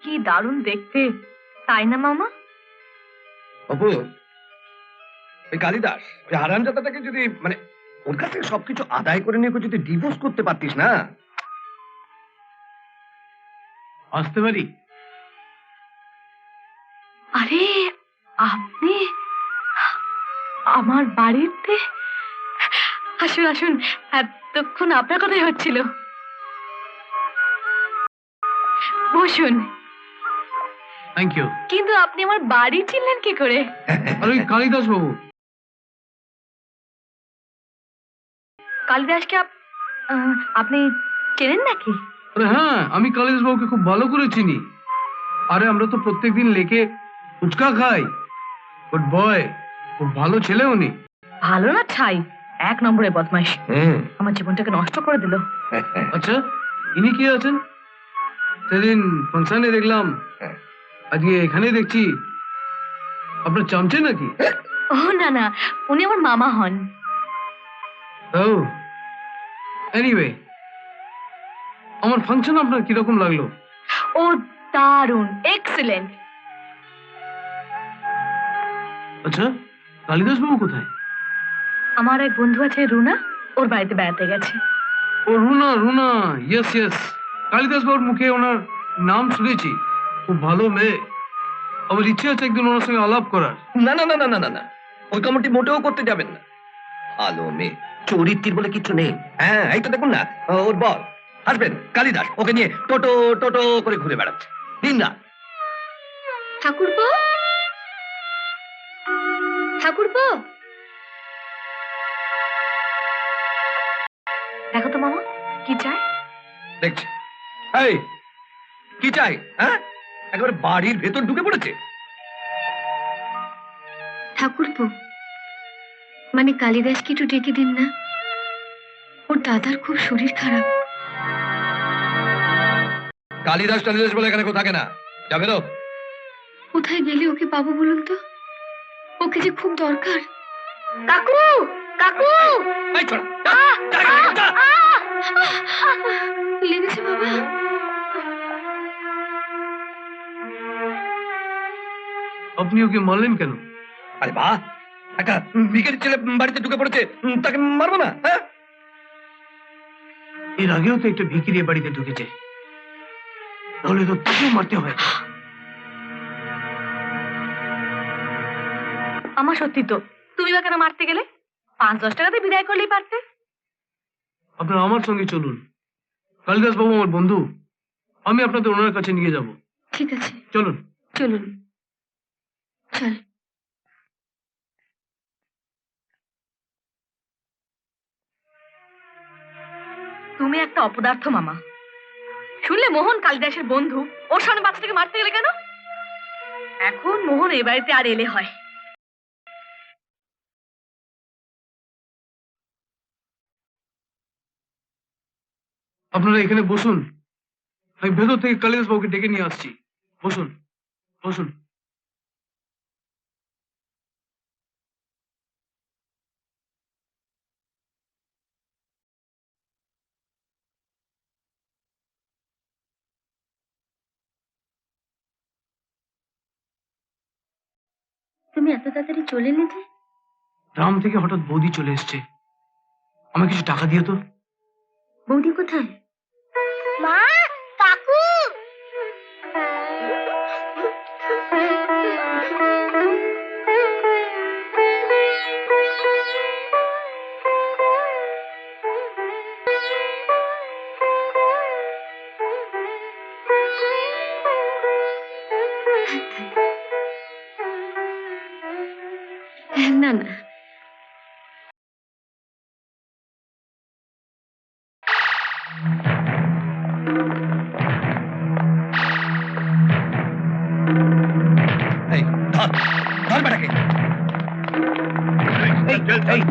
কি দারুণ দেখতে, তাই না মামা? অপু, ওই কালিদাস, ওই হারামজাদাটাকে যদি মানে ওর কাছ থেকে সবকিছু আদায় করে নিয়ে যদি ডিভোর্স করতে পারতিস না। আসতে পারি? আরে আপনি আমার বাড়িতে? আসুন আসুন, এতক্ষণ আপনার কথাই হচ্ছিল। বসুন। Thank you. কিন্তু আপনি আমার বাড়ি চিনলেন কি করে? আর ওই কালিদাস বাবু। কালিদাসকে আপনি চেনেন নাকি? আরে হ্যাঁ, আমি কালিদাস বাবুকে খুব ভালো করে চিনি। আরে আমরা তো প্রত্যেকদিন লেকে ফুচকা খাই। গুড বয়, খুব ভালো ছেলে উনি। ভালো না ছাই, 1 নম্বরে বদমাইশ। আমার জীবনটাকে নষ্ট করে দিল। আচ্ছা, ইনি কি আছেন? সেদিন ফাংশনে দেখলাম, আজকে এখানেই দেখছি। আপনার চামচে নাকি? ও না না, উনি আমার মামা হন। ও এনিওয়ে, আমার ফাংশন আপনার কিরকম লাগলো? ও দারুণ, এক্সিলেন্ট। আচ্ছা, কালিদাস বাবু কোথায়? আমার এক বন্ধু আছে রুনা, ওর বাড়িতে বেড়াতে গেছে। ও রুনা, রুনা, ইয়েস ইয়েস। কালিদাস বাবুর মুখে ওনার নাম শুনেছি। খুব ভালো মেয়ে। আমার ইচ্ছে আছে একদিন ওনার সঙ্গে আলাপ করার। না না না না না না না, ওই কমিটি মোটেও করতে যাবেন না। ভালো মেয়ে, চরিত্রের বলে কিছু নেই। হ্যাঁ, এই তো দেখুন না, ওর বল হাসবেন কালিদাস ওকে নিয়ে টোটো টোটো করে ঘুরে বেড়াচ্ছে দিন রাত। ঠাকুরপো, ঠাকুরপো, দেখো তো মামা কি চাই। দেখছি, এই কি চাই? হ্যাঁ, একেবারে বাড়ির ভেতর ঢুকে পড়েছে। ঠাকুরপো, মানে কালিদাসকে একটু ডেকে দিন না, ওর দাদার খুব শরীর খারাপ। কালিদাস টালিদাস বলে এখানে কেউ থাকে না, যাবে তো। কোথায় গেলে ওকে পাবো বলুন তো? ওকে যে খুব দরকার। কাকু, কাকু, এই ছোড়া, যা, যা এখান থেকে, যা। লেগেছে বাবা? আপনি ওকে মারলেন কেন? আরে বাহ, একটা ভিখারির ছেলে বাড়িতে ঢুকে পড়েছে, তাকে মারবো না? হ্যাঁ, এর আগেও তো একটা ভিখিরি বাড়িতে ঢুকেছে, তাহলে তো তাকেও মারতে হয়। আমার সত্যি তো, তুমি বা কেন মারতে গেলে? 5-10 টাকাতে বিদায় করলেই পারতে। আপনারা আমার সঙ্গে চলুন। কালিদাস বাবু আমার বন্ধু, আমি আপনাদের ওনার কাছে নিয়ে যাব। ঠিক আছে, চলুন। চলুন। চল। তুমি একটা অপদার্থ মামা। শুনলে মোহন কালিদাসের বন্ধু, ওর সামনে বাচ্চাটাকে মারতে গেলে কেন? এখন মোহন এই বাড়িতে আর এলে হয়। আপনারা এখানে বসুন, আমি ভেতর থেকে কালিদাস বাবুকে ডেকে নিয়ে আসছি। বসুন, বসুন। তুমি এত তাড়াতাড়ি চলে এলে যে? গ্রাম থেকে হঠাৎ বৌদি চলে এসছে, আমাকে কিছু টাকা দিও তো। বৌদি কোথায়? মা, কাকু। না না, এই ধর, ধর বেটাকে। এই,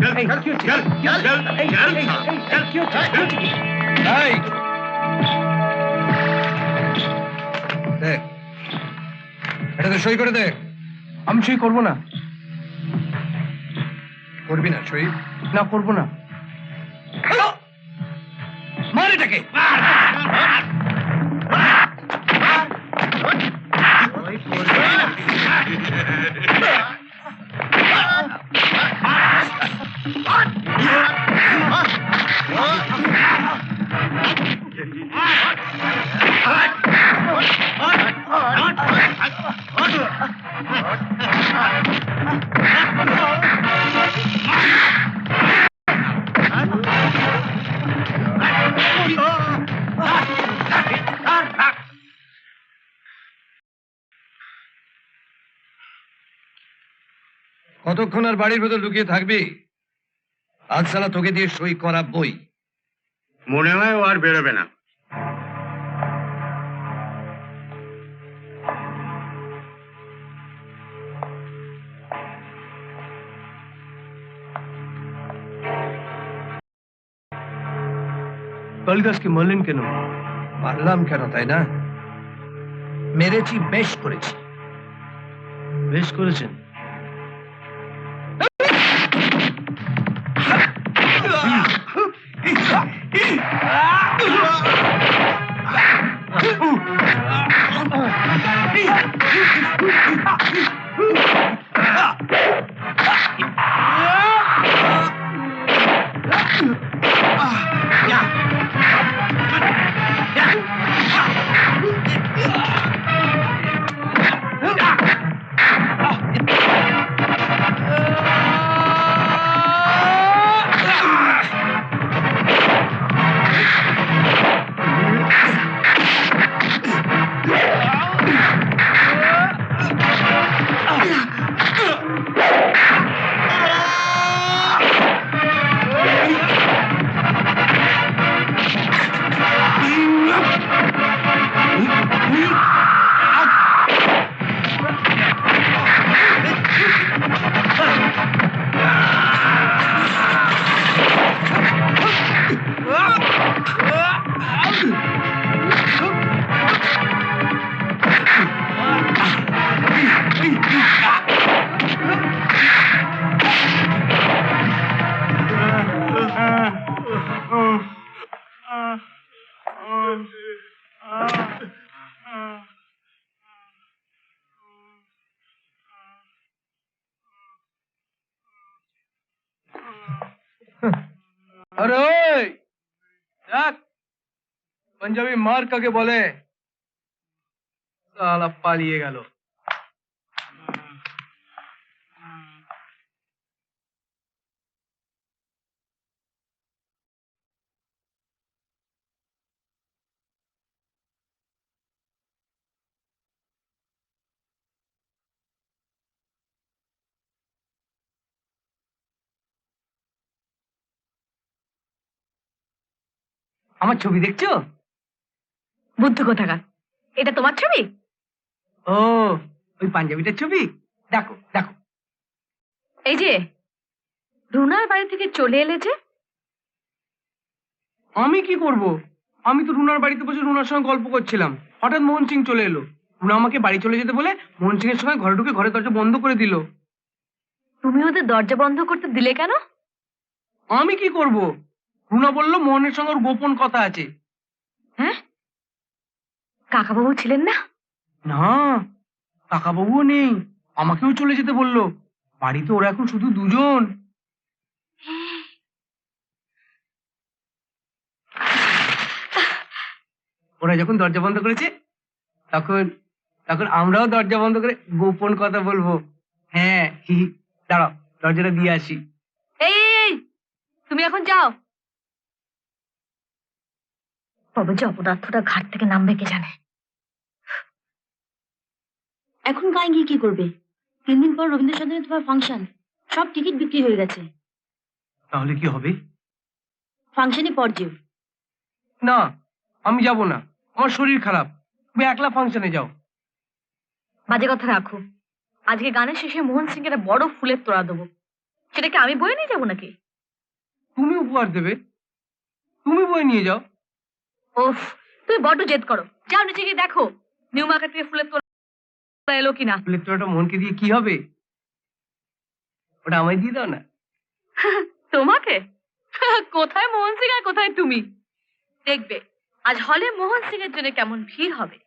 দে, এটাতে সই করে দে। আমি সই করবো না। করবি না সই? না, করবো না। মার এটাকে। কতক্ষণ আর বাড়ির ভেতর লুকিয়ে থাকবি? আজ সালা তোকে দিয়ে সই করাবই। মনে হয় ও আর বেরোবে না। কালিদাসকে মারলেন কেন? মারলাম কেন তাই না? মেরেছি, বেশ করেছি। বেশ করেছেন। আরে ওই দেখ, পাঞ্জাবি মার কাকে বলে? সালা পালিয়ে গেল। আমার ছবি দেখছো? বুদ্ধ কোথাকার, এটা তোমার ছবি? ও, ওই পাঞ্জাবিটার ছবি। দেখো দেখো। এই যে রুনার বাড়ি থেকে চলে এলে যে? আমি কি করব? আমি তো রুনার বাড়িতে বসে রুনার সঙ্গে গল্প করছিলাম, হঠাৎ মোহন সিং চলে এলো। রুনা আমাকে বাড়ি চলে যেতে বলে মোহন সিং এর সঙ্গে ঘরে ঢুকে ঘরের দরজা বন্ধ করে দিল। তুমি ওদের দরজা বন্ধ করতে দিলে কেন? আমি কি করব? রুনা বলল মোহনের সঙ্গে ওর গোপন কথা আছে। হ্যাঁ, কাকাবাবু ছিলেন না? না, কাকাবাবুও নেই, আমাকেও চলে যেতে বললো। বাড়িতে ওরা এখন শুধু দুজন। ওরা যখন দরজা বন্ধ করেছে তখন তখন আমরাও দরজা বন্ধ করে গোপন কথা বলবো। হ্যাঁ, দাঁড়াও, দরজাটা দিয়ে আসি। এই এই, এই, তুমি এখন যাও। তবে যে অপদার্থটা ঘাট থেকে নামবে কে জানে। এখন গায়ে গিয়ে কি করবে? 3 দিন পর রবীন্দ্র সদনে তোমার ফাংশন, সব টিকিট বিক্রি হয়ে গেছে। তাহলে কি হবে? ফাংশনে পর যেও। না, আমি যাব না, আমার শরীর খারাপ। তুমি একলা ফাংশনে যাও। বাজে কথা রাখো। আজকে গানের শেষে মোহন সিং একটা বড় ফুলের তোড়া দেবো, সেটাকে আমি বয়ে নিয়ে যাবো নাকি? তুমি উপহার দেবে, তুমি বয়ে নিয়ে যাও। ওফ, তুমি বড্ড জেদ করো। যাও নিচে গিয়ে দেখো নিউ মার্কেট থেকে ফুলের তোড়া এলো কিনা। ফুলের তোড়াটা মনকে দিয়ে কি হবে? ওটা আমায় দিয়ে দাও না। তোমাকে? কোথায় মোহন সিং আর কোথায় তুমি? দেখবে আজ হলে মোহন সিং এর জন্য কেমন ভিড় হবে।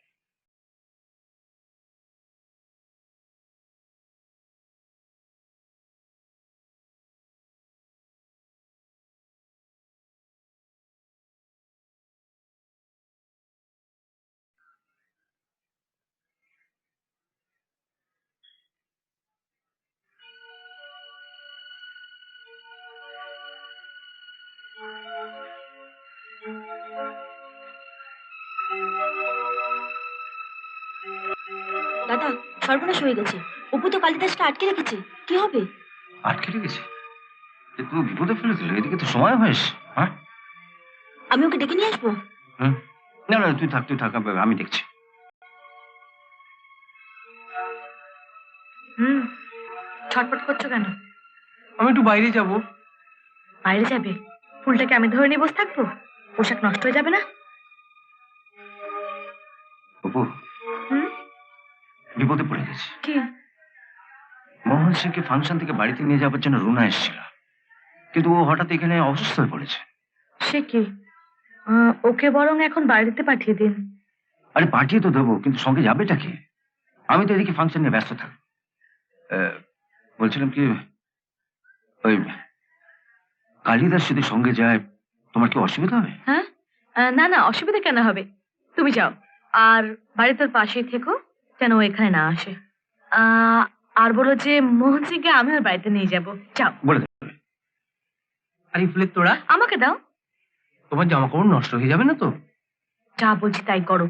দাদা, সর্বনাশ হয়ে গেছে। অপু তো কালিদাসকে আটকে রেখেছে। কি হবে? আটকে রেখেছে? তুমি বিপদে ফেলে দিলে, এদিকে তো সময় হয়েছে। হ্যাঁ, আমি ওকে ডেকে নিয়ে আসবো? না না, তুই থাক, আমি দেখছি। ছটপট করছো কেন? আমি একটু বাইরে যাব। বাইরে যাবে? ফুলটাকে আমি ধরে নিয়ে বসে থাকবো? পোশাক নষ্ট হয়ে যাবে না? অপু, বিপদে পড়ে গেছে। কি? মোহন সিংকে ফাংশন থেকে বাড়িতে নিয়ে যাওয়ার জন্য রুনা এসেছিল, কিন্তু ও হঠাৎ এখানে অসুস্থ হয়ে পড়েছে। সে কি? ওকে বরং এখন বাড়িতে পাঠিয়ে দিন। আরে পাঠিয়ে তো দেবো, কিন্তু সঙ্গে যাবেটা কি? আমি তো এদিকে ফাংশন নিয়ে ব্যস্ত থাকবো। বলছিলাম কি, ওই কালিদাস যদি সঙ্গে যায়, তোমার কি অসুবিধা হবে? হ্যাঁ, না না, অসুবিধা কেন হবে? তুমি যাও, আর বাড়িতে পাশেই থেকো, যেন ও এখানে না আসে। আর বলো যে মোহন সিংকে আমি ওর বাড়িতে নিয়ে যাবো। যাও, বলে দেবে। আর এই ফুলের তোড়া আমাকে দাও। তোমার জামা কাপড় নষ্ট হয়ে যাবে না তো? যা বলছি তাই করো।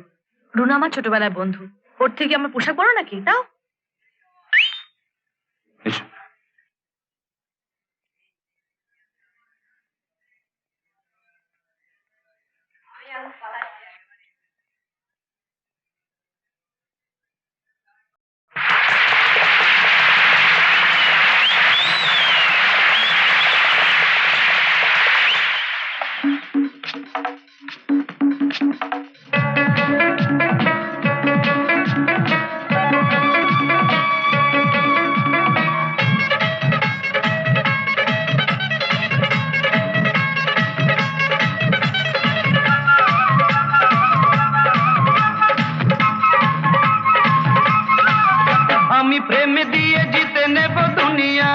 রুনা আমার ছোটবেলার বন্ধু, ওর থেকে আমার পোশাক বড় নাকি? দাও। এসো। আমি প্রেম দিয়ে জিতে নেব দুনিয়া,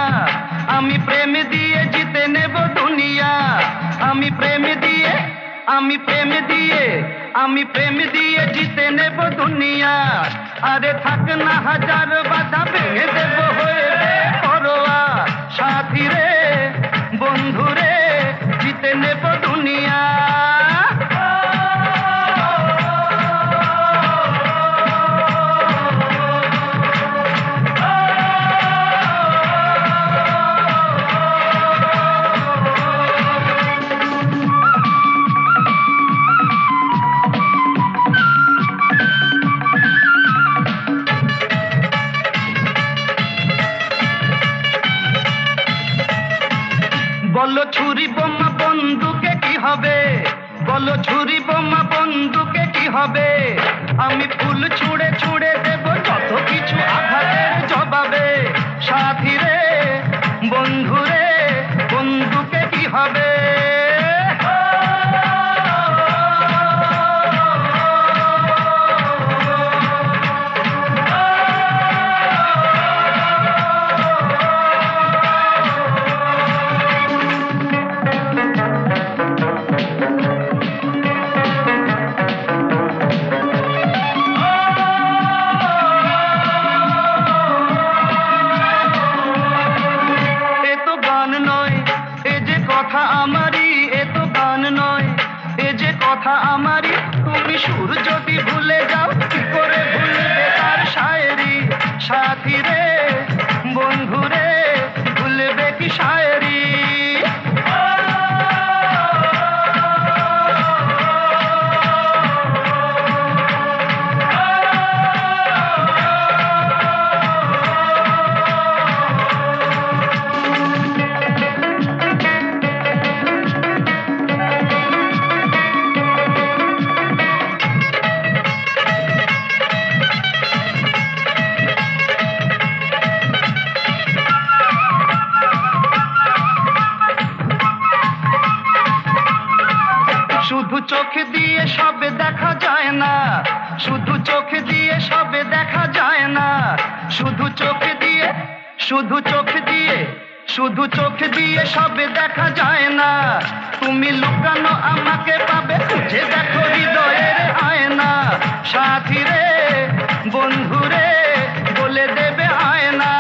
আমি প্রেম দিয়ে জিতে নেব দুনিয়া, আমি প্রেম দিয়ে, আমি প্রেম দিয়ে, আমি প্রেম দিয়ে জিতে নেব দুনিয়া। আরে থাক না হাজার বাধা, ভেঙে দেব হয়ে পরোয়া। সাথী রে, বন্ধু রে, জিতে নেব দুনিয়া। বলো ছুরি বোমা বন্দুকে কি হবে, বলো ছুরি বোমা বন্দুকে কি হবে। আমি ফুল ছুঁড়ে ছুঁড়ে দেব যত কিছু আঘাতের জবাবে। সাথী রে, বন্ধু রে, বন্দুকে কি হবে। কথা আমারই, এ তো গান নয়, এ যে কথা আমারই। তুমি সুর যদি ভুলে যাও, কি করে ভুলবে তার শায়েরি। সাথী রে, বন্ধু রে, ভুলবে কি শায়েরি। শুধু চোখ দিয়ে সব দেখা যায় না, শুধু চোখ দিয়ে সব দেখা যায় না, শুধু চোখ দিয়ে, শুধু চোখ দিয়ে, শুধু চোখ দিয়ে সব দেখা যায় না। তুমি লুকানো আমাকে পাবে, খুঁজে দেখো হৃদয়ের আয়না। সাথী রে, বন্ধু রে, বলে দেবে আয়না।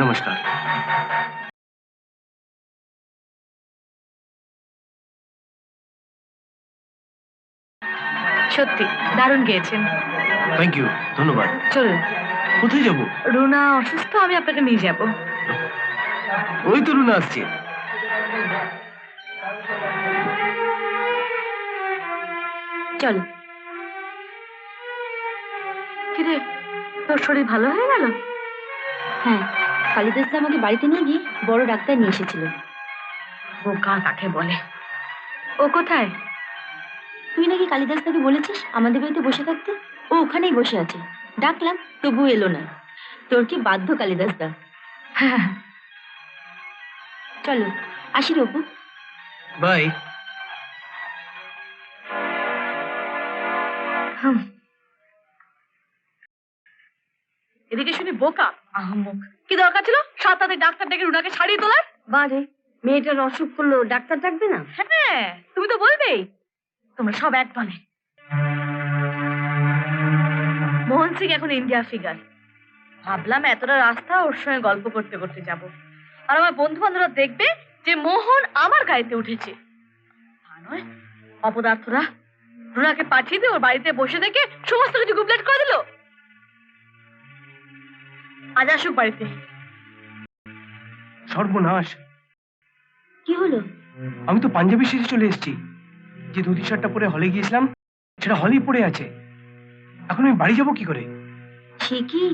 নমস্কার। সত্যি দারুণ গেয়েছেন। থ্যাংক ইউ, ধন্যবাদ। চলুন, কোথায় যাব? রুনা অসুস্থ, আমি আপনাকে নিয়ে যাব। ওই তো রুনা আসছে। চল। কিরে, তোর শরীর ভালো হয়ে গেল? হ্যাঁ, কালিদাসদা আমাকে বাড়িতে নিয়ে গিয়ে বড় ডাক্তার নিয়ে এসেছিল। বোকা কাকে বলে? ও কোথায়? তুই নাকি কালিদাসদাকে বলেছিস আমাদের বাড়িতে বসে থাকতে, ও ওখানেই বসে আছে। ডাকলাম তবু এলো না। তোর কি বাধ্য কালিদাসদা? হ্যাঁ, চলো আসি রে অপু। বাই। এদিকে শুনি বোকা আহম্মক। কি দরকার ছিল সাথে ডাক্তার ডেকে রুনাকে ছাড়িয়ে তোলার? বারে, মেয়েটার অসুখ করলো, ডাক্তার ডাকবে না? হ্যাঁ, তুমি তো বলবেই। তোমরা সব এক দলে। মোহন সিং এখন ইন্ডিয়া ফিগার। ভাবলাম এতটা রাস্তা ওর সঙ্গে গল্প করতে করতে যাব, আর আমার বন্ধু বান্ধবরা দেখবে যে মোহন আমার গাড়িতে উঠেছে। তা নয়, অপদার্থরা রুনাকে পাঠিয়ে দিয়ে ওর বাড়িতে বসে থেকে সমস্ত কিছু গুবলেট করে দিল। আজ আসুক বাড়িতে। সর্বনাশ, কি হলো? আমি তো পাঞ্জাবি সেজে চলে এসেছি। যে ধুতি শার্টটা পরে হলে গিয়েছিলাম সেটা হলেই পড়ে আছে। এখন আমি বাড়ি যাব কি করে? সে কি?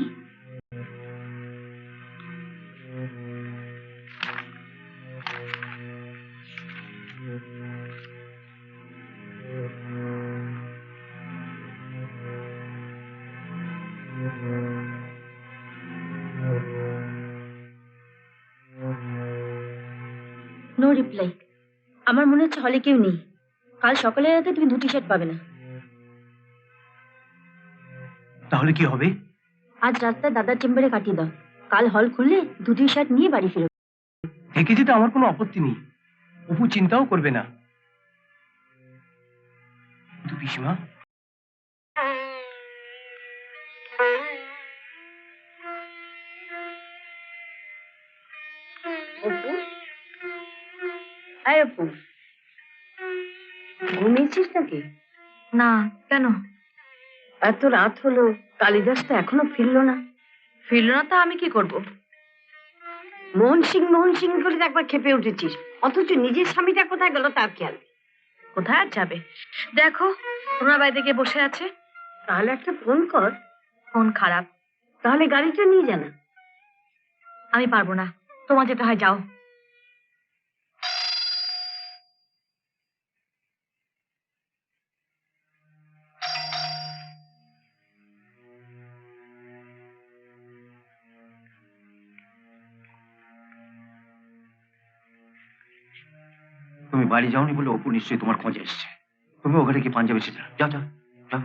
No reply. আমার মনে হচ্ছে হলে কেউ নেই। কাল সকালের রাতে তুমি দুটি শার্ট পাবে না। তাহলে কি হবে? আজ রাস্তায় দাদার চেম্বারে কাটিয়ে দাও। কাল হল খুললে দুটি শার্ট নিয়ে বাড়ি ফিরো। থেকে যেতে আমার কোনো আপত্তি নেই, অপু চিন্তাও করবে না। কিন্তু পিসিমা, অপু, আয় অপু, ঘুমিয়েছিস নাকি? না, কেন? এত রাত হলো, কালিদাস তো এখনো ফিরলো না। ফিরল না তা আমি কি করব? মোহন সিং করে একবার খেপে উঠেছিস, অথচ নিজের স্বামীটা কোথায় গেল তার খেয়াল। কোথায় আর যাবে? দেখো, রুনা বাড়িতে গিয়ে বসে আছে। তাহলে একটা ফোন কর। ফোন খারাপ। তাহলে গাড়িটা নিয়ে জানা। আমি পারবো না, তোমার যেটা হয় যাও। তুমি বাড়ি যাওনি বলে অপু নিশ্চয়ই তোমার খোঁজে এসছে। তুমি ওখানে কি পাঞ্জাবি সেজে নাও। যাও যাও যাও।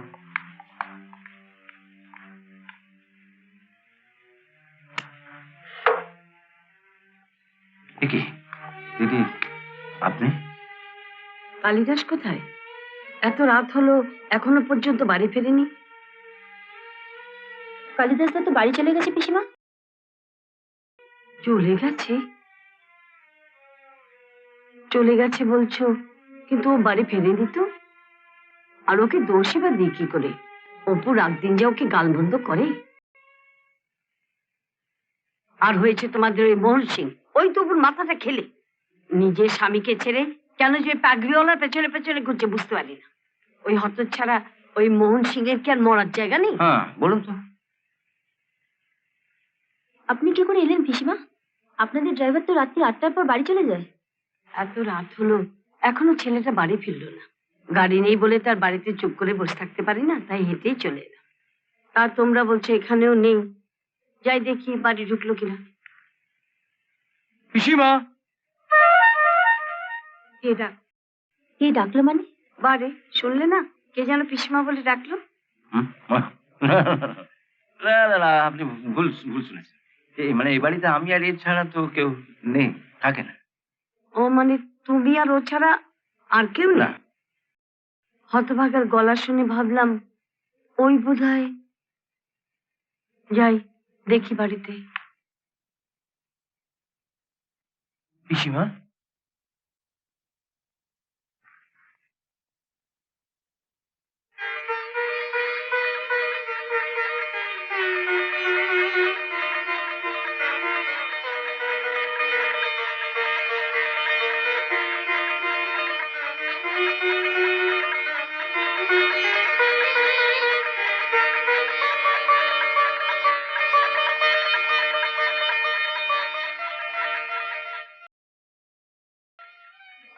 এ কি দিদি, আপনি? কালিদাস কোথায়? এত রাত হলো, এখনো পর্যন্ত বাড়ি ফেরেনি। কালিদাস দা তো বাড়ি চলে গেছে পিসিমা। চলে গেছে? চলে গেছে বলছো, কিন্তু ও বাড়ি ফেরেনি তো। আর ওকে দোষী বা দিই কি করে? অপু রাত দিন যা ওকে গালমন্দ করে। আর হয়েছে তোমাদের ওই মোহন সিং, ওই তো ওর মাথাটা খেলে। নিজের স্বামীকে ছেড়ে কেন যে পাগড়িওয়ালার পেছনে পেছনে ঘুরছে বুঝতে পারি না। ওই হতচ্ছাড়া ওই মোহন সিং এর কি আর মরার জায়গা নেই? হ্যাঁ বলুন তো। আপনি কি করে এলেন পিসিমা? আপনাদের ড্রাইভার তো রাত্রি 8টার পর বাড়ি চলে যায়। এত রাত হলো, এখনো ছেলেটা বাড়ি ফিরলো না। গাড়ি নেই বলে তার বাড়িতে চুপ করে বসে থাকতে পারি না, তাই হেঁটেই চলে এলাম। তা তোমরা বলছো এখানেও নেই, যাই দেখি বাড়ি ঢুকলো কিনা। পিসিমা, কে ডাকলো মানে? বারে, শুনলে না? কে যেন পিসিমা বলে ডাকলো। না না না, আপনি ভুল ভুল শুনেছেন। মানে এই বাড়িতে আমি আর এর ছাড়া তো কেউ নেই, থাকে না। ও মানে তুমি আর ও ছাড়া আর কেউ না? হতভাগার গলা শুনে ভাবলাম ওই বোধহয়। যাই দেখি বাড়িতে। পিসিমা,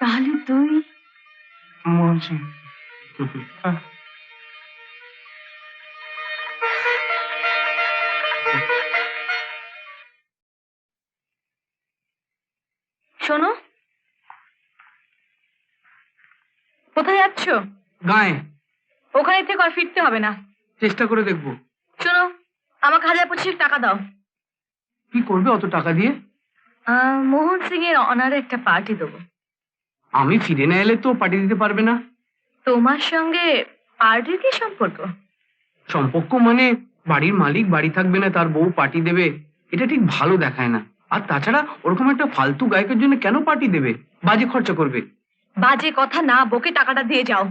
তাহলে তুই মোহন সিং। শোনো, কোথায় যাচ্ছ? গায়ে ওখানে থেকে আর ফিরতে হবে না। চেষ্টা করে দেখবো। শোনো, আমাকে 1025 টাকা দাও। কি করবে অত টাকা দিয়ে? মোহন সিং এর অনারে একটা পার্টি দেবো। আমি ফিরে না এলে তো পাঠিয়ে দিতে পারবে না। তোমার সঙ্গে পার্টির কি সম্পর্ক? সম্পর্ক মানে বাড়ির মালিক বাড়ি থাকবে না, তার বউ পার্টি দেবে, এটা ঠিক ভালো দেখায় না। আর তাছাড়া ওরকম একটা ফালতু গায়কের জন্য কেন পার্টি দেবে? বাজে খরচা করবে। বাজে কথা না বকে টাকাটা দিয়ে যাও।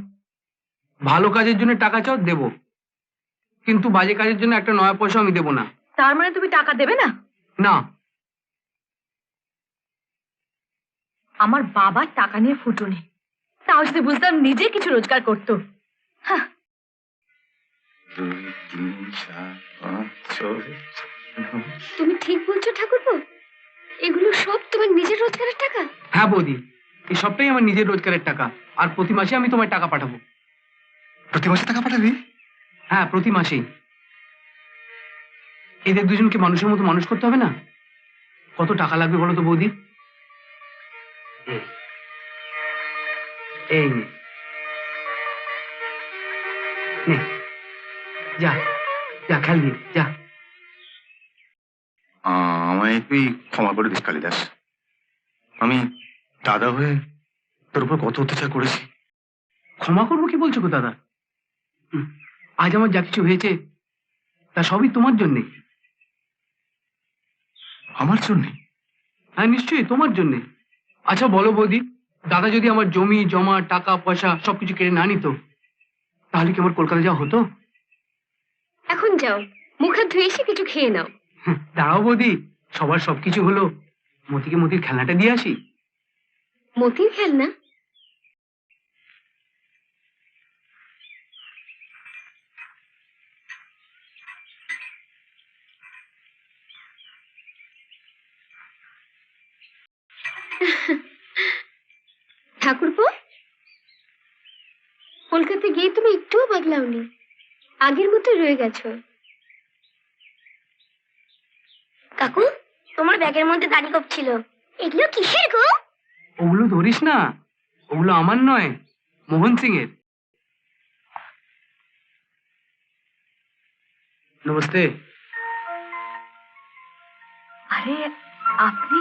ভালো কাজের জন্য টাকা চাও, দেবো, কিন্তু বাজে কাজের জন্য একটা নয়া পয়সা আমি দেবো না। তার মানে তুমি টাকা দেবে না? না। আমার বাবার টাকা নিয়ে ফুটুনি, তাও যদি বুঝতাম নিজে কিছু রোজগার করতো। হ্যাঁ, 2, 3, 4, 5, 6। তুমি ঠিক বলছো ঠাকুরপো, এগুলো সব তোমার নিজের রোজগারের টাকা? হ্যাঁ বৌদি, এই সবটাই আমার নিজের রোজগারের টাকা, আর প্রতি মাসে আমি তোমায় টাকা পাঠাবো। প্রতি মাসে টাকা পাঠাবি? হ্যাঁ, প্রতি মাসেই। এদের দুজনকে মানুষের মতো মানুষ করতে হবে না? কত টাকা লাগবে বলো তো বৌদি? এই নে, নে, যা যা খেল দিয়ে যা। আমায় তুই ক্ষমা করে দিস কালিদাস। আমি দাদা হয়ে তোর উপর কত অত্যাচার করেছি। ক্ষমা করবো কি বলছো গো দাদা? আজ আমার যা কিছু হয়েছে তা সবই তোমার জন্যে। আমার জন্য? হ্যাঁ, নিশ্চয়ই তোমার জন্যে। আচ্ছা বলো বৌদি, দাদা যদি আমার জমি জমা টাকা পয়সা সবকিছু কেড়ে না নিত, তাহলে কি আমার কলকাতা যাওয়া হতো? এখন যাও, মুখ হাত ধুয়ে এসে কিছু খেয়ে নাও। দাঁড়াও বৌদি, সবার সবকিছু হলো, মতিকে মতির খেলনাটা দিয়ে আসি। মতির খেলনা? ঠাকুরপো, কলকাতা গিয়ে তুমি একটুও বদলাওনি, আগের মতো রয়ে গেছো। কাকু, তোমার ব্যাগের মধ্যে দাড়ি কোপ ছিল, এগুলো কিসের গো? ওগুলো ধরিস না, ওগুলো আমার নয়, মোহন সিং এর। নমস্তে। আরে আপনি,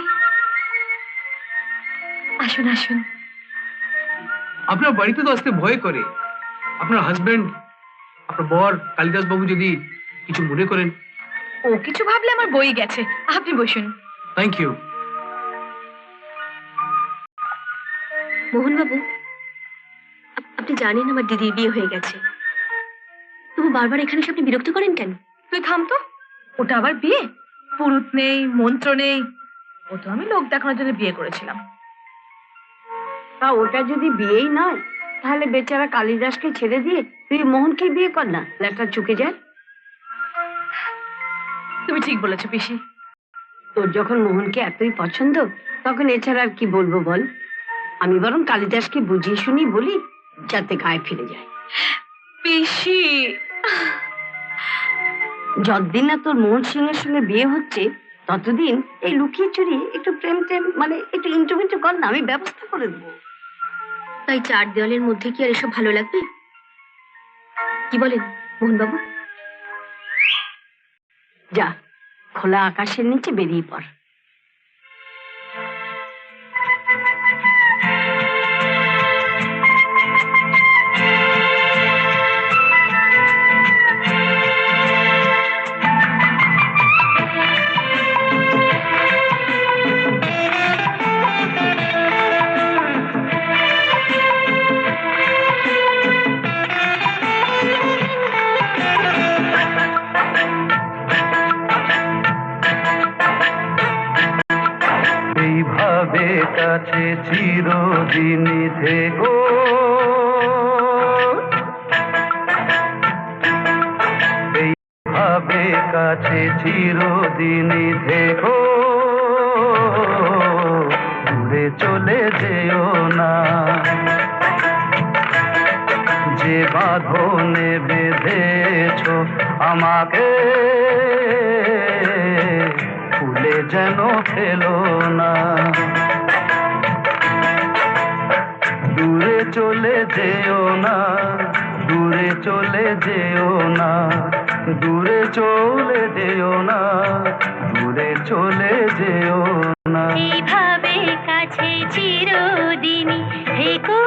আসুন আসুন। আপনার বাড়িতে তো আসতে ভয় করে। আপনার হাজবেন্ড, আপনার বর কালিদাস বাবু যদি কিছু মনে করেন। ও কিছু ভাবলে আমার বই গেছে, আপনি বসুন। Thank you. মোহন বাবু, আপনি জানেন আমার দিদির বিয়ে হয়ে গেছে, তবু বারবার এখানে এসে আপনি বিরক্ত করেন কেন? তুই থাম তো, ওটা আবার বিয়ে? পুরুত নেই, মন্ত্র নেই, ও তো আমি লোক দেখানোর জন্য বিয়ে করেছিলাম। তা ওটা যদি বিয়েই নয়, তাহলে বেচারা কালিদাসকে ছেড়ে দিয়ে তুই মোহনকে বিয়ে কর না, লেটা চুকে যায়। তুমি ঠিক বলেছো পিসি। তোর যখন মোহনকে এতই পছন্দ, তখন এছাড়া আর কি বলবো বল? আমি বরং কালিদাসকে বুঝিয়ে শুনি বলি, যাতে গায়ে ফিরে যায়। পিসি, যতদিন না তোর মোহন সিং এর সঙ্গে বিয়ে হচ্ছে, ততদিন এই লুকিয়ে চুরি একটু প্রেম টেম মানে একটু ইন্টু কর না, আমি ব্যবস্থা করে দেবো। তাই 4 দেওয়ালের মধ্যে কি আর এসব ভালো লাগবে? কি বলেন মোহন বাবু? যা, খোলা আকাশের নিচে বেরিয়ে পড়। কাছে চিরদিনই থেকো, এইভাবে কাছে চিরদিনই থেকো, দূরে চলে যেও না। যে বাঁধনে বেঁধেছ আমাকে, ভুলে যেন ফেলো না। দূরে চলে যেও না, দূরে চলে যেও না, দূরে চলে যেও না, দূরে চলে যেও না। এইভাবে কাছে চিরদিনই থেকো,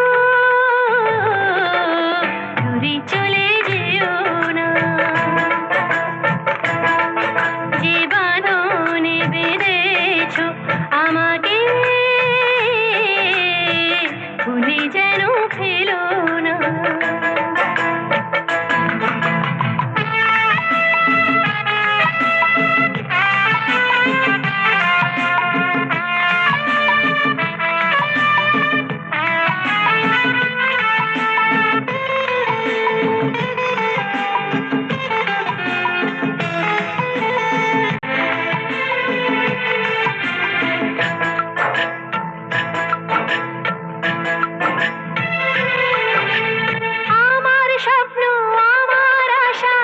দূরে চলে যেও না। যে বাঁধনে বেঁধেছ আমাকে, ভুলে যেন ফেলো না। আমার স্বপ্ন আমার আশা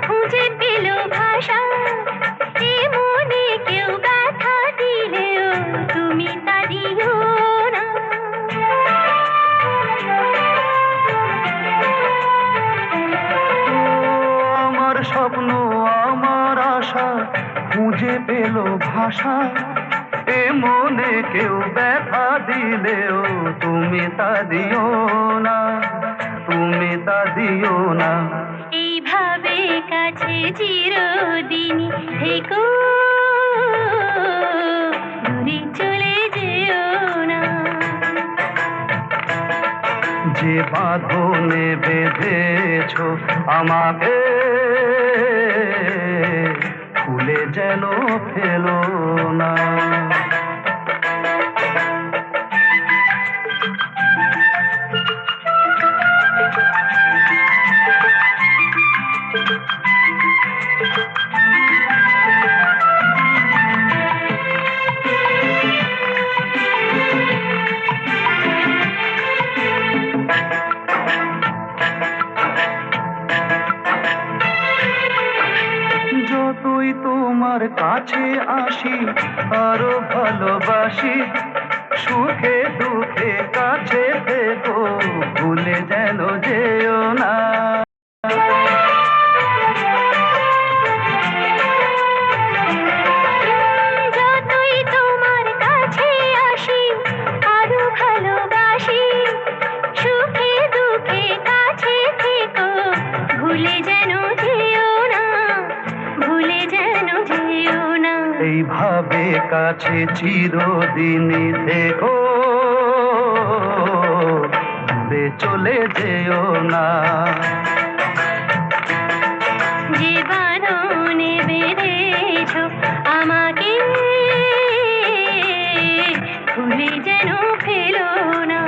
খুঁজে পেল ভাষা, এ মনে কেউ ব্যথা দিলেও তুমি তা দিও না। আমার স্বপ্ন আমার আশা খুঁজে পেল ভাষা, এ মনে কেউ ব্যথা দিলেও তুমি তা দিও না, তুমি তা দিও না। এইভাবে কাছে চিরদিনই থেকো, দূরে চলে যেও না। যে বাঁধনে বেঁধেছ আমাকে, ভুলে যেন ফেলো না। যতই তোমার কাছে আসি আরো ভালোবাসি, সুখে দুঃখে কাছে থেকো, ভুলে যেন যেও না। যতই তোমার কাছে আসি আরো ভালোবাসি, সুখে দুঃখে কাছে থেকো, ভুলে যেন যেও না, ভুলে যেন যেও না। এইভাবে কাছে চিরদিনই থেকো, দূরে চলে যেও না। যে বাঁধনে বেঁধেছ আমাকে, ভুলে যেন ফেলো না।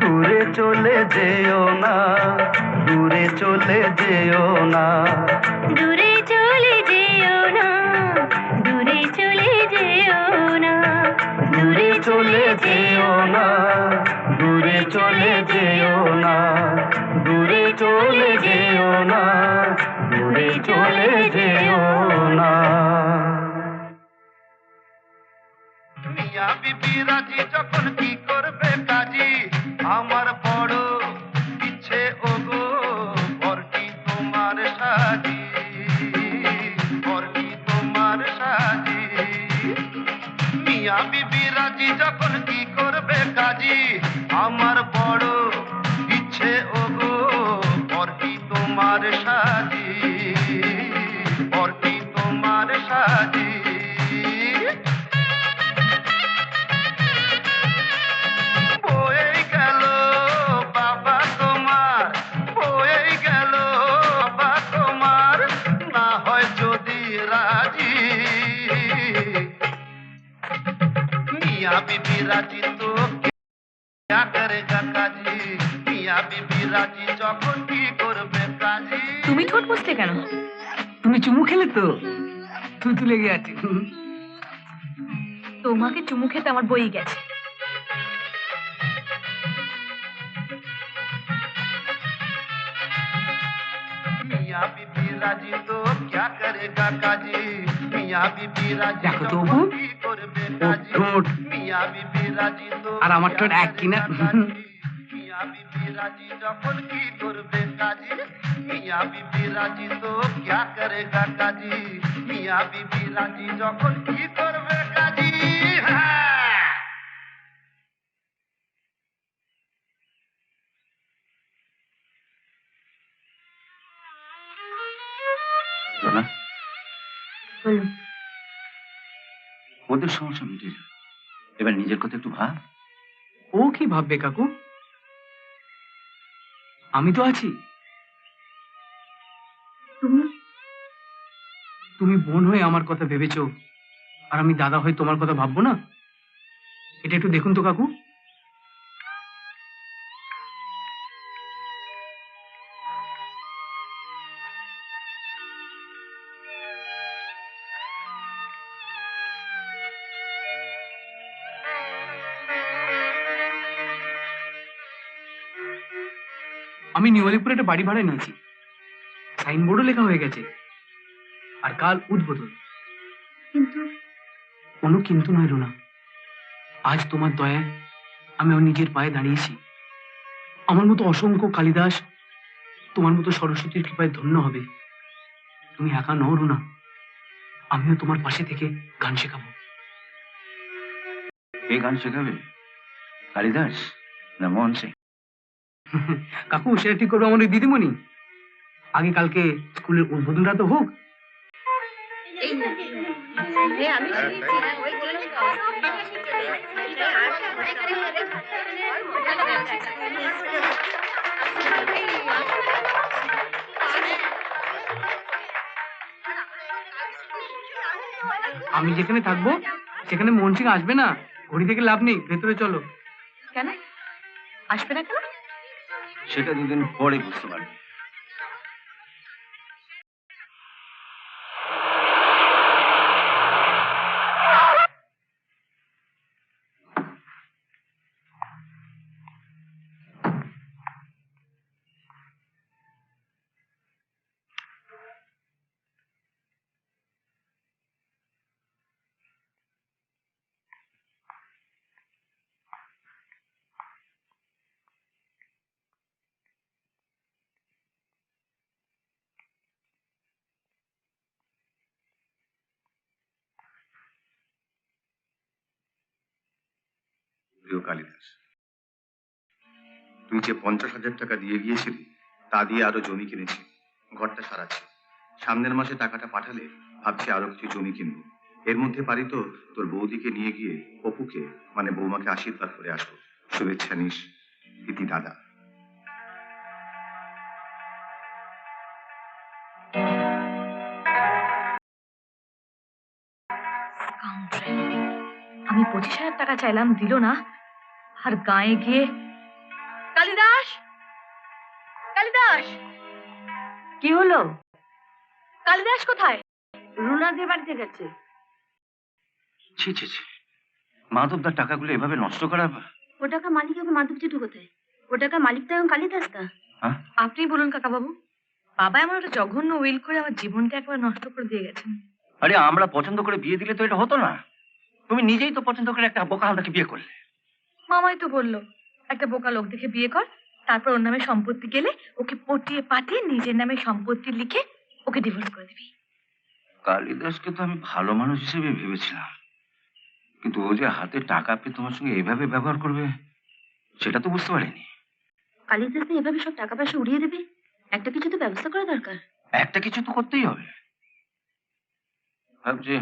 দূরে চলে যেও না, দূরে চলে যেও না। দূরে চলে যেও না, দূরে চলে যেও না, দূরে চলে যেও না, দূরে চলে যেও না, দূরে চলে যেও না, দূরে চলে যেও না। মিয়া বিবি রাজি যখন কি করবে কাজী, আমার বড় ইচ্ছে ওগো, বরটি তোমার সাজি, বরটি তোমার সাজি। মিয়া বিবি রাজি যখন কি করবে কাজী, আমার বড় ইচ্ছে ওগো, বরটি তোমার সাজি, বরটি তোমার সাজি। বয়ে গেল বাবা তোমার, বয়ে গেল বাবা তোমার, না হয় যদি রাজি, मियाँ बीबी राजी तो क्या करेगा काजी मियाँ बीबी राजी যখন কি করবে কাজী তুমি ঠোঁট মুছলে কেন? তুমি চুমু খেলে তো থুতু লেগে আছে। তোমাকে চুমু খেতে আমার বই গেছে। मियाँ बीबी राजी तो क्या करेगा काजी मियाँ बीबी राजी দেখো তো যখন অপু, কি করবে ওর কাজী ঠোঁট মিয়াँ बीबी राजी तो আর আমার ঠোঁট क्या এক কিনা। करेगा काजी? मियाँ बीबी राजी যখন কি করবে কাজী मियाँ बीबी राजी तो क्या करेगा काजी मियाँ बीबी राजी যখন কি করবে কাজী হ্যাঁ না, বলুন। ওদের সমস্যা মিটে যায়, এবার নিজের কথা একটু ভাব। ও কি ভাববে কাকু? আমি তো আছি। তুমি তুমি বোন হয়ে আমার কথা ভেবেছো, আর আমি দাদা হয়ে তোমার কথা ভাববো না? এটা একটু দেখুন তো কাকু। আমি নিউ আলিপুরে একটা বাড়ি ভাড়া নিয়েছি, সাইনবোর্ডও লেখা হয়ে গেছে, আর কাল উদ্বোধন। কিন্তু কোনো কিন্তু নয় রুনা, আজ তোমার দয়ায় আমি আমার নিজের পায়ে দাঁড়িয়েছি। আমার মতো অসংখ্য কালিদাস তোমার মতো সরস্বতীর কৃপায় ধন্য হবে। তুমি একা নও রুনা, আমিও তোমার পাশে থেকে গান শেখাবো। কে গান শেখাবে, কালিদাস না মোহন সিং? কাকু সেটা ঠিক করবো আমার ওই দিদিমণি। আগে কালকে স্কুলের উদ্বোধনটা তো হোক। আমি যেখানে থাকবো সেখানে মোহন সিং আসবে না। ঘড়ি থেকে লাভ নেই, ভেতরে চলো। কেন আসবে না কেন? সেটা দুদিন পরে বুঝতে পারবে। প্রিয় কালিদাস, তুই যে 50,000 টাকা দিয়ে গিয়েছিলি তা দিয়ে আরো জমি কিনেছি, ঘরটা সারাচ্ছি। সামনের মাসে টাকাটা পাঠালে ভাবছি আরো কিছু জমি কিনবো। এর মধ্যে পারি তো তোর বৌদিকে নিয়ে গিয়ে অপুকে মানে বৌমাকে আশীর্বাদ করে আসবো। শুভেচ্ছা নিস, ইতি দাদা। আমি 25,000 টাকা চাইলাম, দিল না। আর গায়ে গিয়ে কালিদাস, কালিদাস, কি হলো? কালিদাস কোথায়? রুনাদের বাড়িতে গেছে। ছি ছি ছি, মাধবদার টাকাগুলো এভাবে নষ্ট করা। ও টাকা মালিক এখন মাধব জেঠু কোথায়? ও টাকা মালিক তো এখন কালিদাস দা। হ্যাঁ, আপনি বলুন কাকা বাবু, বাবা আমার একটা জঘন্য উইল করে আমার জীবনটা একবার নষ্ট করে দিয়ে গেছেন। আরে আমরা পছন্দ করে বিয়ে দিলে তো এটা হতো না। তুমি নিজেই তো পছন্দ করে একটা বোকা হালদাকে বিয়ে করলে। মামাই তো বললো একটা বোকা লোক দেখে বিয়ে কর, তারপর ওর নামে সম্পত্তি গেলে ওকে পটিয়ে পাঠিয়ে নিজের নামে সম্পত্তি লিখে ওকে ডিভোর্স করে দিবি। কালিদাসকে তো আমি ভালো মানুষ হিসেবে ভেবেছিলাম, কিন্তু ও যে হাতে টাকা পেয়ে তোমার সঙ্গে এভাবে ব্যবহার করবে সেটা তো বুঝতে পারিনি। কালিদাস না এভাবে সব টাকা পয়সা উড়িয়ে দেবে? একটা কিছু তো ব্যবস্থা করা দরকার। একটা কিছু তো করতেই হবে। ভাবছি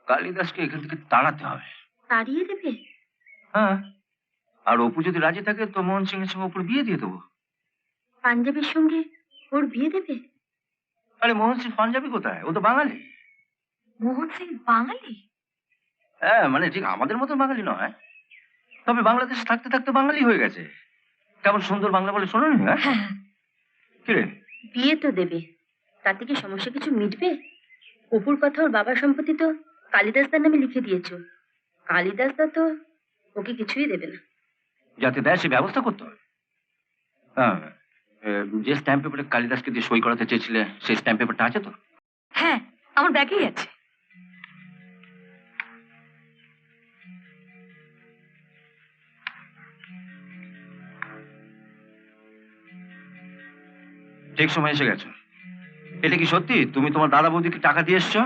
কালিদাসকে এখান থেকে তাড়াতে হবে। তাড়িয়ে দেবে? হ্যাঁ, আর অপু যদি রাজি থাকে তো মোহন সিং এর সঙ্গে অপুর বিয়ে দিয়ে দেবো। পাঞ্জাবির সঙ্গে ওর বিয়ে দেবে? আরে মোহন সিং পাঞ্জাবি কোথায়, ও তো বাঙালি। মোহন সিং বাঙালি? হ্যাঁ মানে ঠিক আমাদের মতো বাঙালি নয়, তবে বাংলাদেশে থাকতে থাকতে বাঙালি হয়ে গেছে। কেমন সুন্দর বাংলা বলে শোনোনি? হ্যাঁ হ্যাঁ, কি রে? বিয়ে তো দেবে, তাতে কি সমস্যা কিছু মিটবে? অপুর কথা ওর বাবার সম্পত্তি তো কালিদাসদার নামে লিখে দিয়েছো। কালিদাসদা তো ওকে কিছুই দেবে না। যাতে দেয় সে ব্যবস্থা করতে হবে। হ্যাঁ, যে স্ট্যাম্প পেপারে কালিদাসকে দিয়ে সই করাতে চেয়েছিলে সেই স্ট্যাম্প পেপারটা আছে তো? হ্যাঁ, আমার ব্যাগেই আছে। ঠিক সময় এসে গেছো। এটা কি সত্যি তুমি তোমার দাদা বৌদিকে টাকা দিয়ে এসছো?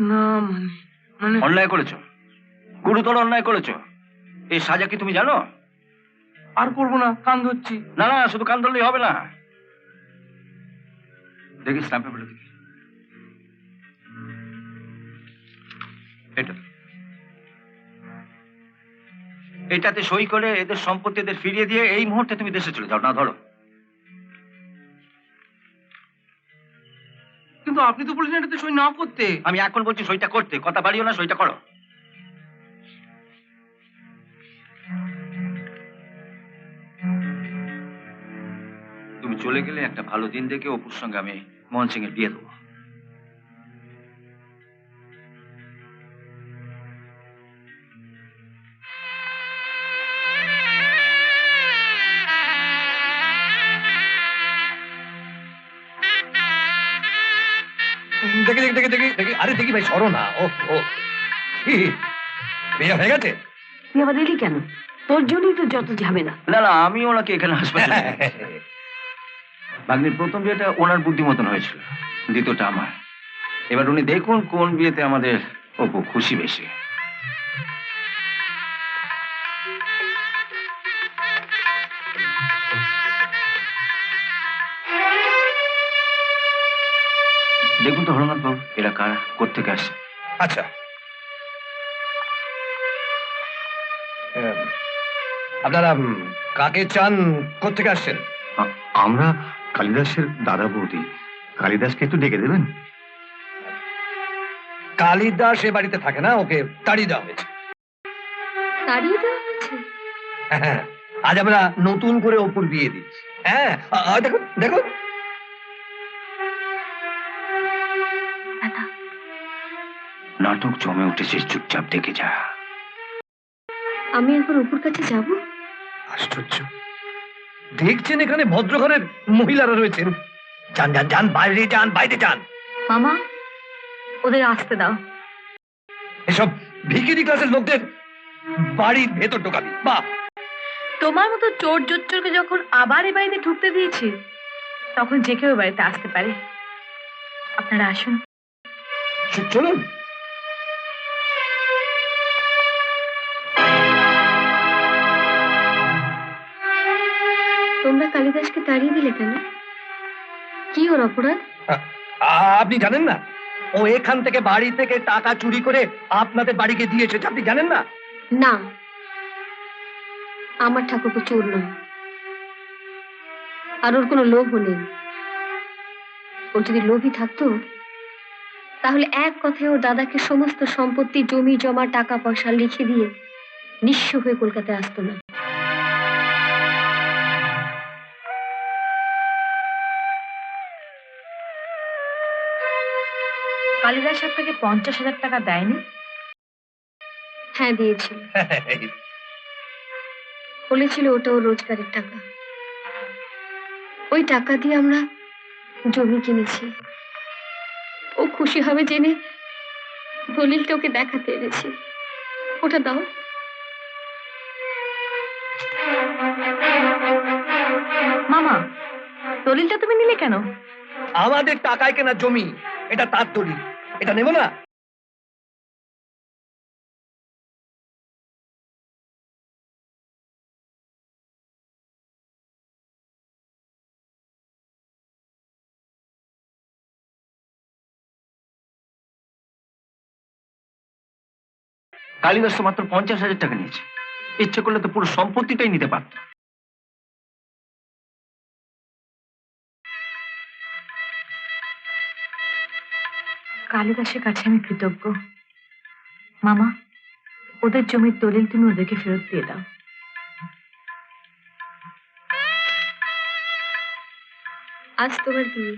না মানে মানে অন্যায় করেছো, গুরুতর অন্যায় করেছো। এই সাজা কি তুমি জানো? আর করবো না, কান ধরছি। না না, শুধু কান ধরলেই হবে না। দেখি স্ট্যাম্প পেপারটা দেখি। এটা এটাতে সই করে এদের সম্পত্তি এদের ফিরিয়ে দিয়ে এই মুহূর্তে তুমি দেশে চলে যাও। না ধরো। কিন্তু আপনি তো বলেছেন এটাতে সই না করতে। আমি এখন বলছি সইটা করতে, কথা বাড়িও না, সইটা করো। তুমি চলে গেলে একটা ভালো দিন দেখে অপুর সঙ্গে আমি মোহন সিং এর বিয়ে দেবো। দেখি দেখি দেখি দেখি দেখি, আরে দেখি ভাই, সরো না। ও ও কি বিয়ে হয়ে গেছে? তুই আবার এলি কেন? তোর জন্যই তো যত ঝামেলা। না না, আমি ওনাকে এখানে হাসপাতালে ভাগ্নির প্রথম বিয়েটা ওনার বুদ্ধি মতন হয়েছিল, দ্বিতীয়টা আমার। এবার উনি দেখুন কোন বিয়েতে আমাদের অপু খুশি বেশি। দেখুন তো হরনাথ বাবু, এরা কারা, কোত্থেকে আসছে? আচ্ছা, আপনারা কাকে চান, কোত্থেকে আসছেন? আমরা কালিদাসের দাদা বৌদি। কালিদাসকে একটু ডেকে দেবেন? কালিদাস এ বাড়িতে থাকে না, ওকে তাড়িয়ে দেওয়া হয়েছে। তাড়িয়ে দেওয়া হয়েছে? হ্যাঁ, আজ আমরা নতুন করে অপুর বিয়ে দিচ্ছি। হ্যাঁ, দেখুন দেখুন। দাদা, নাটক জমে উঠেছে, চুপচাপ দেখে যা। আমি এখন অপুর কাছে যাব? আশ্চর্য, দেখছেন এখানে ভদ্রঘরের মহিলারা রয়েছেন। যান যান যান, বাইরে যান, বাইরে যান। মামা, ওদের আসতে দাও। এসব ভিখিরি ক্লাসের লোকদের বাড়ির ভেতর ঢোকাবি? বাহ, তোমার মতো চোর জোচ্চরকে যখন আবার এই বাড়িতে ঢুকতে দিয়েছি, তখন যে কেউ এই বাড়িতে আসতে পারে। আপনারা আসুন। চলুন। তোমরা কালিদাসকে তাড়িয়ে দিলে কেন? কি ওর অপরাধ? আপনি জানেন না? ও এখান থেকে, বাড়ি থেকে টাকা চুরি করে আপনাদের বাড়িকে দিয়েছে, আপনি জানেন না? না, আমার ঠাকুরপো চোর নয়, আর ওর কোনো লোভও নেই। ওর যদি লোভই থাকতো, তাহলে এক কথায় ওর দাদাকে সমস্ত সম্পত্তি, জমি জমা, টাকা পয়সা লিখে দিয়ে নিঃস্ব হয়ে কলকাতায় আসতো না। কালিদাস আপনাকে 50,000 টাকা দেয়নি? হ্যাঁ, দিয়েছিল। বলেছিল ওটা ওর রোজগারের টাকা। ওই টাকা দিয়ে আমরা জমি কিনেছি। ও খুশি হবে জেনে দলিলটা ওকে দেখাতে এনেছি। ওটা দাও। মামা, দলিলটা তুমি নিলে কেন? আমাদের টাকায় কেনা জমি, এটা তার দলিল, এটা নেব না। কালিদাস তো মাত্র 50,000 টাকা নিয়েছে, ইচ্ছে করলে তো পুরো সম্পত্তিটাই নিতে পারত। কালিদাসের কাছে আমি কৃতজ্ঞ। মামা, ওদের জমির দলিল তুমি ওদেরকে ফেরত দিয়ে দাও। আজ তোমার বিয়ে,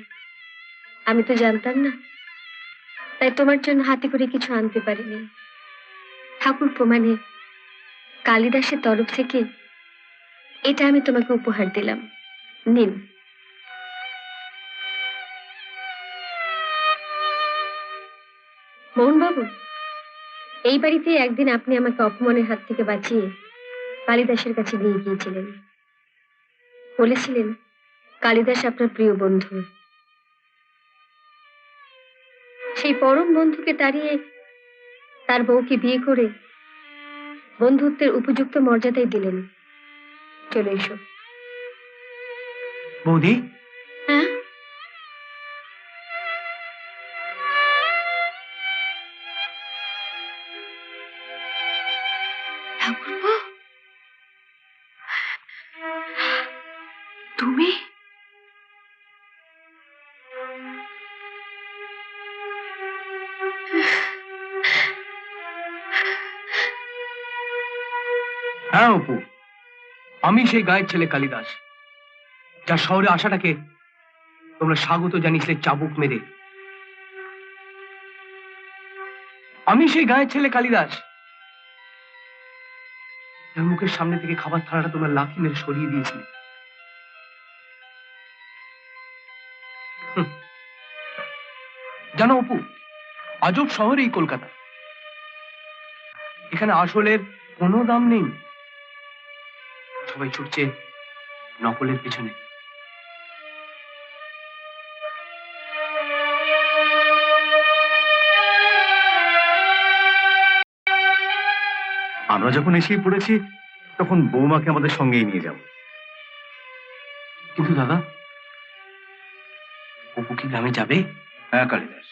আমি তো জানতাম না, তাই তোমার জন্য হাতে করে কিছু আনতে পারিনি। ঠাকুর প্রমাণে কালিদাসের তরফ থেকে এটা আমি তোমাকে উপহার দিলাম, নিন। মোহনবাবু, এই বাড়িতে একদিন আপনি আমাকে অপমানের হাত থেকে বাঁচিয়ে কালিদাসের কাছে নিয়ে গিয়েছিলেন। বলেছিলেন কালিদাস আপনার প্রিয় বন্ধু। সেই পরম বন্ধুকে তাড়িয়ে তার বউকে বিয়ে করে বন্ধুত্বের উপযুক্ত মর্যাদাই দিলেন। চলে এসো। বৌদি, হ্যাঁ, ঠাকুরপো, তুমি? হ্যাঁ অপু, আমি সেই গায়ের ছেলে কালিদাস, যার শহরে আসাটাকে তোমরা স্বাগত জানিয়েছিলে চাবুক মেরে। আমি সেই গায়ের ছেলে কালিদাস, যার মুখের সামনে থেকে খাবার থালাটা তোমরা লাথি মেরে সরিয়ে দিয়েছিলে। জানো অপু, আজব শহর এই কলকাতা। এখানে আসলের কোনো দাম নেই, সবাই ছুটছে নকলের পেছনে। আমরা যখন এসেই পড়েছি তখন বৌমাকে আমাদের সঙ্গেই নিয়ে যাব। কিন্তু দাদা, অপু কি গ্রামে যাবে? হ্যাঁ কালিদাস,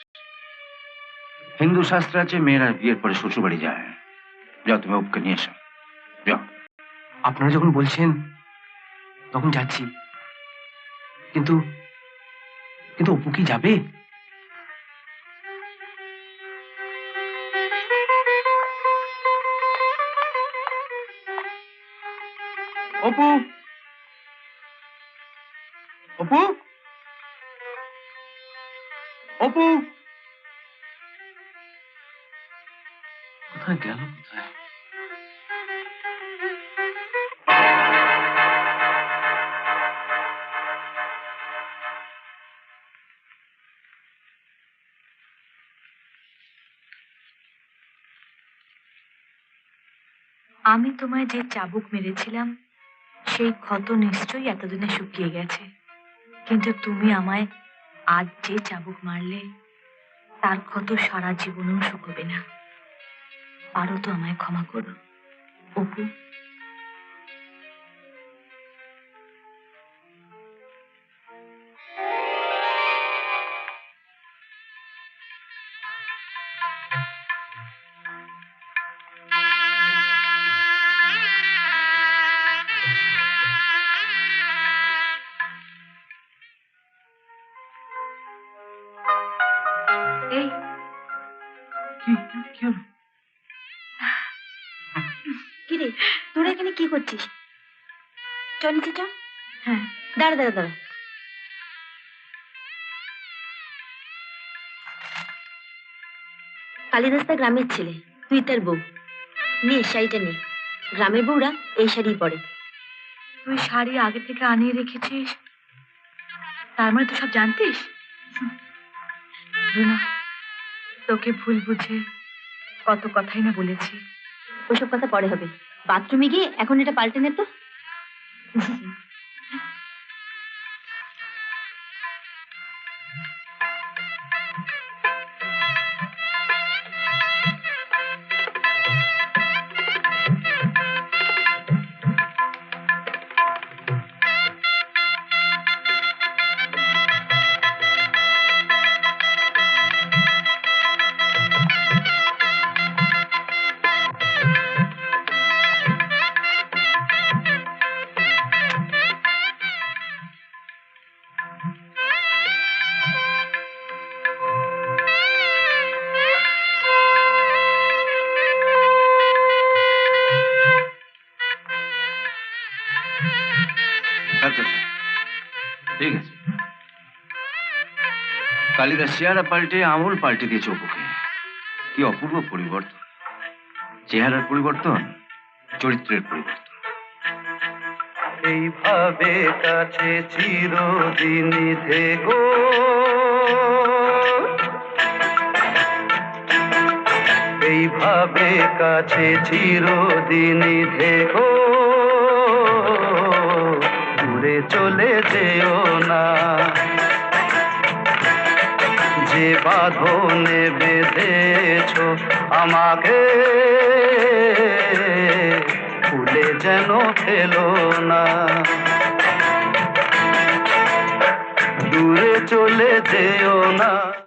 হিন্দু শাস্ত্রে আছে মেয়েরা বিয়ের পরে শ্বশুর বাড়ি যায়। যাও, তুমি অপুকে নিয়ে এসো, যাও। আপনারা যখন বলছেন তখন যাচ্ছি, কিন্তু কিন্তু অপু কি যাবে? অপু, অপু, অপু কোথায় গেল? কোথায়? আমি তোমায় যে চাবুক মেরেছিলাম সেই ক্ষত নিশ্চয়ই এতদিনে শুকিয়ে গেছে, কিন্তু তুমি আমায় আজ যে চাবুক মারলে তার ক্ষত সারা জীবনেও শুকোবে না। পারো তো আমায় ক্ষমা করো অপু? এই কি কি হলো? কিরে, তোরা এখানে কি করছিস? চল নিচে চল। হ্যাঁ, দাঁড়া দাঁড়া দাঁড়া। কালিদাস তার গ্রামের ছেলে, তুই তার বউ। নে শাড়িটা নে, গ্রামের বউরা এই শাড়ি পরে। তুই শাড়ি আগে থেকে আনিয়ে রেখেছিস, তার মানে তো সব জানতিস। রুনা, তোকে ভুল বুঝে কত কথাই না বলেছি। ওসব কথা পরে হবে, বাথরুমে গিয়ে এখন এটা পাল্টে নে তো। কালিদাস চেহারা পাল্টে আমূল পাল্টে দিয়েছে অপুকে। কি অপূর্ব পরিবর্তন! চেহারার পরিবর্তন, চরিত্রের পরিবর্তন। এইভাবে কাছে চিরদিনই থেকো, এইভাবে কাছে চিরদিনই থেকো, দূরে চলে যেও না। যে বাঁধনে বেঁধেছো আমাকে, ভুলে যেন ফেলো না। দূরে চলে যেও না।